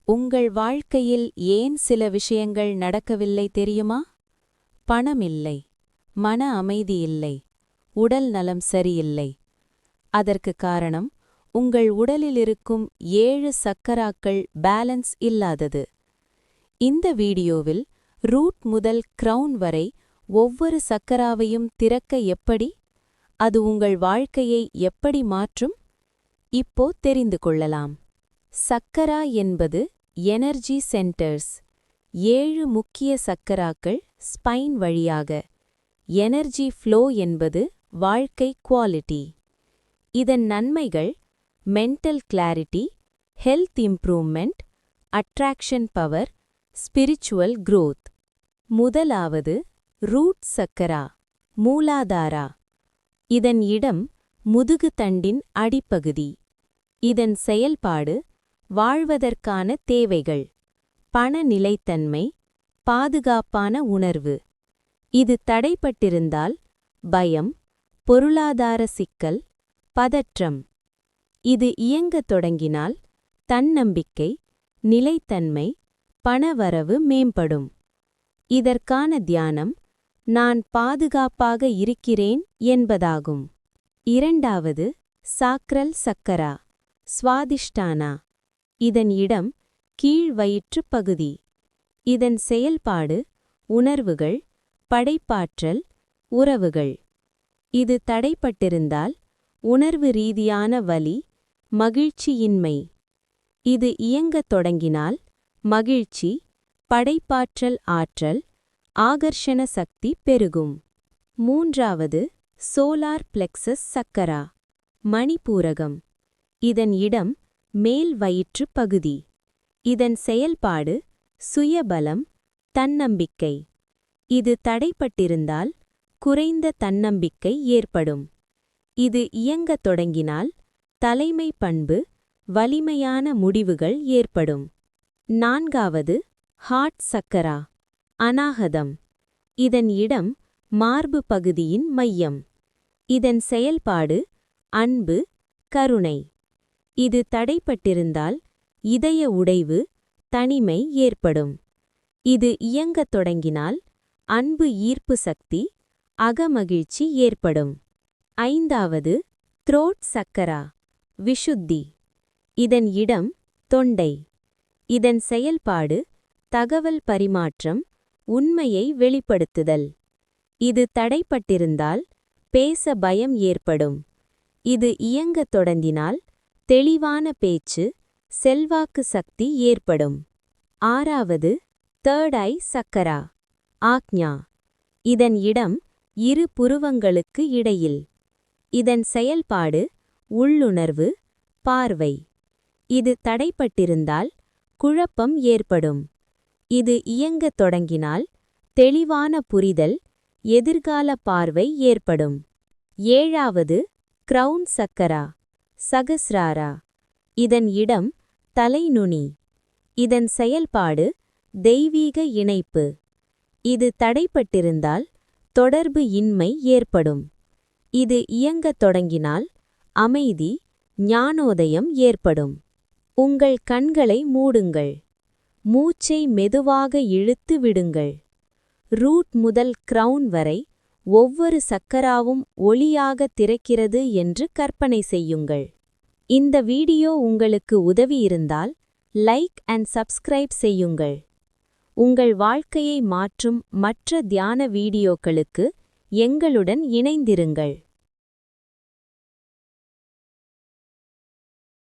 உங்கள் வாழ்க்கையில் ஏன் சில விஷயங்கள் நடக்கவில்லை தெரியுமா? பணம் இல்லை, மன அமைதி இல்லை, உடல் நலம் சரியில்லை. அதற்கு காரணம் உங்கள் உடலில் இருக்கும் 7 சக்கராக்கள் பேலன்ஸ் இல்லாதது. இந்த வீடியோவில் ரூட் முதல் கிரவுன் வரை ஒவ்வொரு சக்கராவையும் திறக்க எப்படி, அது உங்கள் வாழ்க்கையை எப்படி மாற்றும், இப்போ தெரிந்து கொள்ளலாம். சக்கரா என்பது எனர்ஜி சென்டர்ஸ். 7 முக்கிய சக்கராக்கள் ஸ்பைன் வழியாக. எனர்ஜி ஃப்ளோ என்பது வாழ்க்கை குவாலிட்டி. இதன் நன்மைகள் mental clarity, health improvement, attraction power, spiritual growth. முதலாவது ரூட் சக்கரா, மூலாதாரா. இதன் இடம் முதுகு தண்டின் அடிப்பகுதி. இதன் செயல்பாடு வாழ்வதற்கான தேவைகள், பண நிலைத்தன்மை, பாதுகாப்பான உணர்வு. இது தடைப்பட்டிருந்தால் பயம், பொருளாதார சிக்கல், பதற்றம். இது இயங்கத் தொடங்கினால் தன்னம்பிக்கை, நிலைத்தன்மை, பணவரவு மேம்படும். இதற்கான தியானம் நான் பாதுகாப்பாக இருக்கிறேன் என்பதாகும். இரண்டாவது சாக்ரல் சக்கரா, ஸ்வாதிஷ்டானா. இதன் இடம் கீழ் வயிற்றுப் பகுதி. இதன் செயல்பாடு உணர்வுகள், படைப்பாற்றல், உறவுகள். இது தடைப்பட்டிருந்தால் உணர்வு ரீதியான வலி, மகிழ்ச்சியின்மை. இது இயங்கத் தொடங்கினால் மகிழ்ச்சி, படைப்பாற்றல், ஆற்றல், ஆகர்ஷண சக்தி பெருகும். மூன்றாவது சோலார் பிளெக்ஸஸ் சக்கரா, மணிப்பூரகம். இதன் இடம் மேல் வயிற்றுப் பகுதி. இதன் செயல்பாடு சுயபலம், தன்னம்பிக்கை. இது தடைப்பட்டிருந்தால் குறைந்த தன்னம்பிக்கை ஏற்படும். இது இயங்கத் தொடங்கினால் தலைமை பண்பு, வலிமையான முடிவுகள் ஏற்படும். நான்காவது ஹார்ட் சக்கரா, அநாகதம். இதன் இடம் மார்பு பகுதியின் மையம். இதன் செயல்பாடு அன்பு, கருணை. இது தடைப்பட்டிருந்தால் இதய உடைவு, தனிமை ஏற்படும். இது இயங்கத் தொடங்கினால் அன்பு, ஈர்ப்பு சக்தி, அகமகிழ்ச்சி ஏற்படும். ஐந்தாவது த்ரோட் சக்கரா, விஷுத்தி. இதன் இடம் தொண்டை. இதன் செயல்பாடு தகவல் பரிமாற்றம், உண்மையை வெளிப்படுத்துதல். இது தடைப்பட்டிருந்தால் பேச பயம் ஏற்படும். இது இயங்கத் தொடங்கினால் தெளிவான பேச்சு, செல்வாக்கு சக்தி ஏற்படும். ஆறாவது தேர்ட் ஐ சக்கரா, ஆக்ஞா. இதன் இடம் இரு புருவங்களுக்கு இடையில். இதன் செயல்பாடு உள்ளுணர்வு, பார்வை. இது தடைப்பட்டிருந்தால் குழப்பம் ஏற்படும். இது இயங்கத் தொடங்கினால் தெளிவான புரிதல், எதிர்கால பார்வை ஏற்படும். ஏழாவது கிரவுன் சக்கரா, சகஸ்ராரா. இதன் இடம் தலைநுனி. இதன் செயல்பாடு தெய்வீக இணைப்பு. இது தடைப்பட்டிருந்தால் தொடர்பு இன்மை ஏற்படும். இது இயங்கத் தொடங்கினால் அமைதி, ஞானோதயம் ஏற்படும். உங்கள் கண்களை மூடுங்கள். மூச்சை மெதுவாக இழுத்து விடுங்கள். ரூட் முதல் கிரவுன் வரை ஒவ்வொரு சக்கராவும் ஒளியாக திறக்கிறது என்று கற்பனை செய்யுங்கள். இந்த வீடியோ உங்களுக்கு உதவியிருந்தால் லைக் அண்ட் சப்ஸ்கிரைப் செய்யுங்கள். உங்கள் வாழ்க்கையை மாற்றும் மற்ற தியான வீடியோக்களுக்கு எங்களுடன் இணைந்திருங்கள்.